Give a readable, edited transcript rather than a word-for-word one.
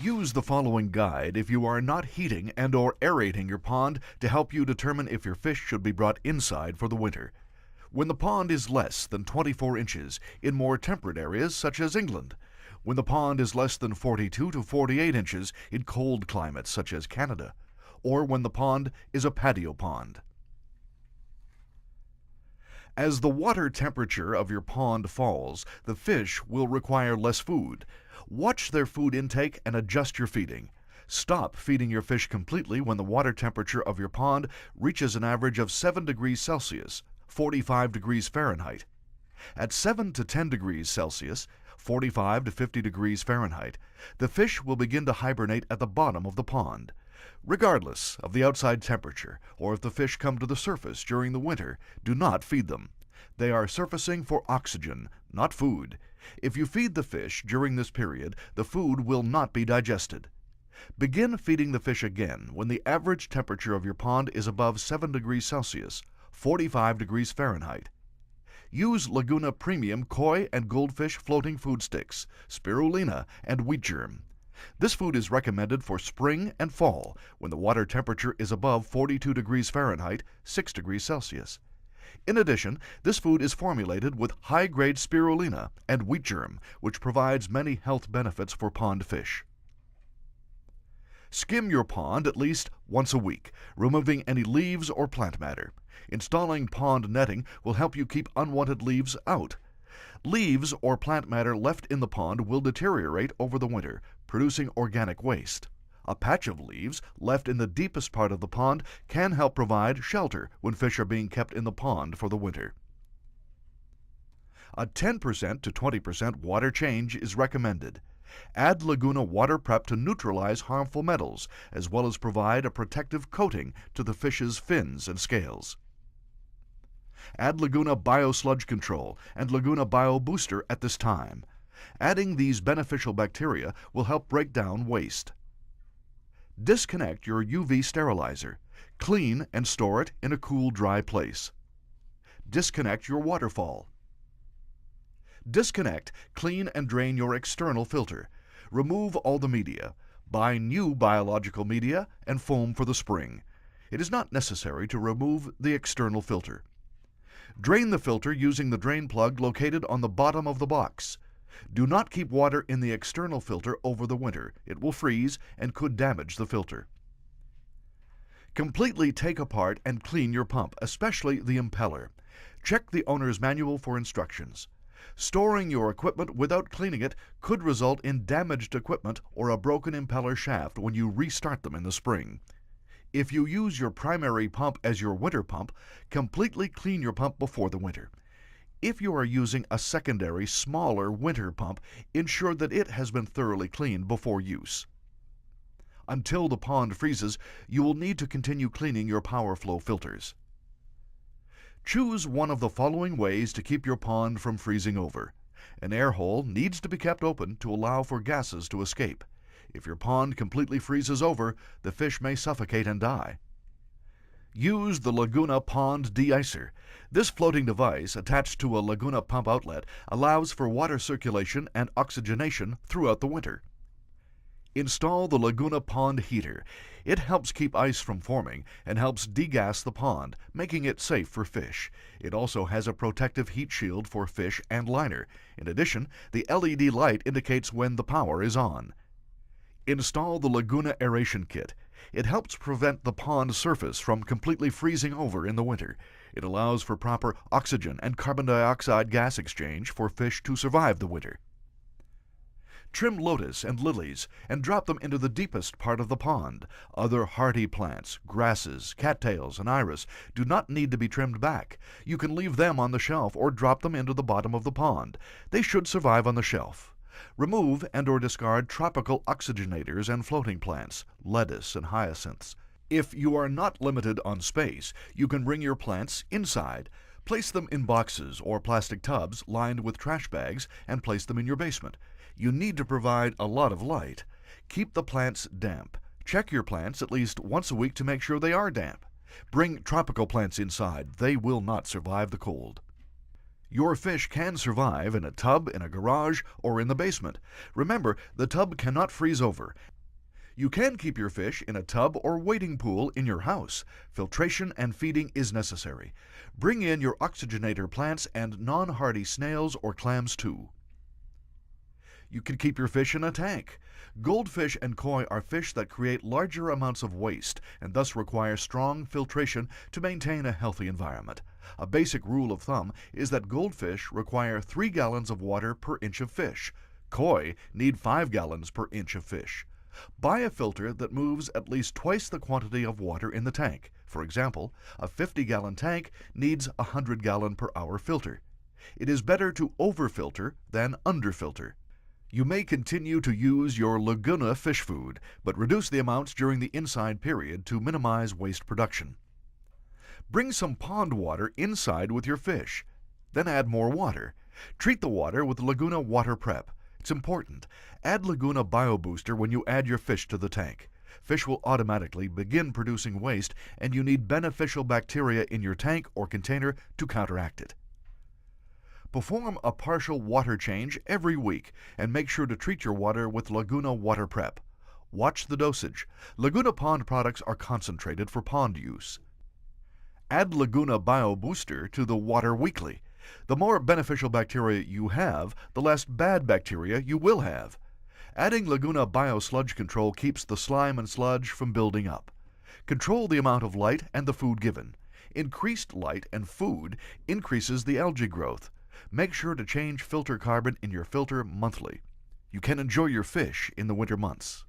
Use the following guide if you are not heating and or aerating your pond to help you determine if your fish should be brought inside for the winter. When the pond is less than 24 inches in more temperate areas such as England. When the pond is less than 42 to 48 inches in cold climates such as Canada. Or when the pond is a patio pond. As the water temperature of your pond falls, the fish will require less food. Watch their food intake and adjust your feeding. Stop feeding your fish completely when the water temperature of your pond reaches an average of 7 degrees Celsius, 45 degrees Fahrenheit. At 7 to 10 degrees Celsius, 45 to 50 degrees Fahrenheit, the fish will begin to hibernate at the bottom of the pond. Regardless of the outside temperature, or if the fish come to the surface during the winter, do not feed them. They are surfacing for oxygen, not food. If you feed the fish during this period, the food will not be digested. Begin feeding the fish again when the average temperature of your pond is above 7 degrees Celsius, 45 degrees Fahrenheit. Use Laguna Premium koi and goldfish floating food sticks, spirulina, and wheat germ. This food is recommended for spring and fall when the water temperature is above 42 degrees Fahrenheit, 6 degrees Celsius. In addition, this food is formulated with high-grade spirulina and wheat germ, which provides many health benefits for pond fish. Skim your pond at least once a week, removing any leaves or plant matter. Installing pond netting will help you keep unwanted leaves out. Leaves or plant matter left in the pond will deteriorate over the winter, producing organic waste. A patch of leaves left in the deepest part of the pond can help provide shelter when fish are being kept in the pond for the winter. A 10% to 20% water change is recommended. Add Laguna Water Prep to neutralize harmful metals, as well as provide a protective coating to the fish's fins and scales. Add Laguna Biosludge Control and Laguna Bio Booster at this time. Adding these beneficial bacteria will help break down waste. Disconnect your UV sterilizer. Clean and store it in a cool, dry place. Disconnect your waterfall. Disconnect, clean, and drain your external filter. Remove all the media. Buy new biological media and foam for the spring. It is not necessary to remove the external filter. Drain the filter using the drain plug located on the bottom of the box. Do not keep water in the external filter over the winter. It will freeze and could damage the filter. Completely take apart and clean your pump, especially the impeller. Check the owner's manual for instructions. Storing your equipment without cleaning it could result in damaged equipment or a broken impeller shaft when you restart them in the spring. If you use your primary pump as your winter pump, completely clean your pump before the winter. If you are using a secondary, smaller winter pump, ensure that it has been thoroughly cleaned before use. Until the pond freezes, you will need to continue cleaning your power flow filters. Choose one of the following ways to keep your pond from freezing over. An air hole needs to be kept open to allow for gases to escape. If your pond completely freezes over, the fish may suffocate and die. Use the Laguna Pond De-icer. This floating device, attached to a Laguna pump outlet, allows for water circulation and oxygenation throughout the winter. Install the Laguna Pond Heater. It helps keep ice from forming and helps degas the pond, making it safe for fish. It also has a protective heat shield for fish and liner. In addition, the LED light indicates when the power is on. Install the Laguna Aeration Kit. It helps prevent the pond surface from completely freezing over in the winter. It allows for proper oxygen and carbon dioxide gas exchange for fish to survive the winter. Trim lotus and lilies and drop them into the deepest part of the pond. Other hardy plants, grasses, cattails, and iris do not need to be trimmed back. You can leave them on the shelf or drop them into the bottom of the pond. They should survive on the shelf. Remove and or discard tropical oxygenators and floating plants, lettuce and hyacinths. If you are not limited on space, you can bring your plants inside. Place them in boxes or plastic tubs lined with trash bags and place them in your basement. You need to provide a lot of light. Keep the plants damp. Check your plants at least once a week to make sure they are damp. Bring tropical plants inside. They will not survive the cold. Your fish can survive in a tub, in a garage, or in the basement. Remember, the tub cannot freeze over, You can keep your fish in a tub or wading pool in your house. Filtration and feeding is necessary. Bring in your oxygenator plants and non-hardy snails or clams too. You can keep your fish in a tank. Goldfish and koi are fish that create larger amounts of waste and thus require strong filtration to maintain a healthy environment. A basic rule of thumb is that goldfish require 3 gallons of water per inch of fish. Koi need 5 gallons per inch of fish. Buy a filter that moves at least twice the quantity of water in the tank. For example, a 50-gallon tank needs a 100-gallon per hour filter. It is better to overfilter than underfilter. You may continue to use your Laguna fish food, but reduce the amounts during the inside period to minimize waste production. Bring some pond water inside with your fish. Then add more water. Treat the water with Laguna Water Prep. It's important. Add Laguna BioBooster when you add your fish to the tank. Fish will automatically begin producing waste, and you need beneficial bacteria in your tank or container to counteract it. Perform a partial water change every week, and make sure to treat your water with Laguna Water Prep. Watch the dosage. Laguna Pond products are concentrated for pond use. Add Laguna BioBooster to the water weekly. The more beneficial bacteria you have, the less bad bacteria you will have. Adding Laguna BioSludge Control keeps the slime and sludge from building up. Control the amount of light and the food given. Increased light and food increases the algae growth. Make sure to change filter carbon in your filter monthly. You can enjoy your fish in the winter months.